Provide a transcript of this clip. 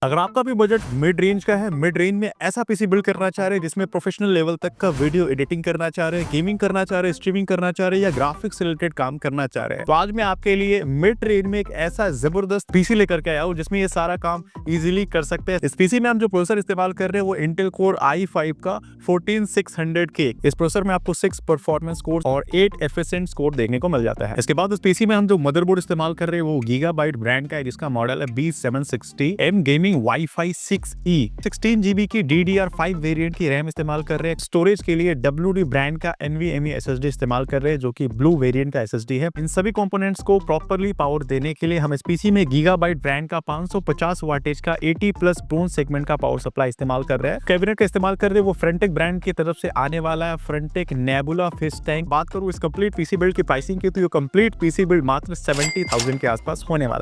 अगर आपका भी बजट मिड रेंज का है, मिड रेंज में ऐसा पीसी बिल्ड करना चाह रहे हैं जिसमें प्रोफेशनल लेवल तक का वीडियो एडिटिंग करना चाह रहे हैं, गेमिंग करना चाह रहे हैं, स्ट्रीमिंग करना चाह रहे हैं या ग्राफिक्स रिलेटेड काम करना चाह रहे हैं, तो आज मैं आपके लिए मिड रेंज में एक ऐसा जबरदस्त पीसी लेकर के आया हूं जिसमें ये सारा काम इजीली कर सकते हैं। इस पीसी में हम जो प्रोसेसर इस्तेमाल कर रहे हैं वो इंटेल कोर i5 का 14600K। इस प्रोसेसर में आपको 6 परफॉर्मेंस कोर और 8 एफिशिएंट कोर देखने को मिल जाता है। इसके बाद इस पीसी में हम जो मदरबोर्ड इस्तेमाल कर रहे हैं वो गीगाबाइट ब्रांड का है जिसका मॉडल है B760M gaming wifi 6E। 16GB की DDR5 वेरिएंट की रैम इस्तेमाल कर रहे हैं। स्टोरेज के लिए WD ब्रांड का NVMe SSD इस्तेमाल कर रहे हैं जो कि ब्लू वेरिएंट का SSD है। इन सभी कंपोनेंट्स को प्रॉपर्ली पावर देने के लिए हम इस पीसी में गीगाबाइट ब्रांड का 550 वाटेज का 80 प्लस ब्रोंज सेगमेंट का पावर सप्लाई इस्तेमाल कर रहे हैं। कैबिनेट का इस्तेमाल कर रहे हैं वो फ्रंटेक ब्रांड की तरफ से आने वाला है फ्रंटेक नेबुला फिश टैंक। बात करूं इस कंप्लीट पीसी बिल्ड की प्राइसिंग की तो ये कंप्लीट पीसी बिल्ड मात्र 70,000 के आसपास होने वाला है।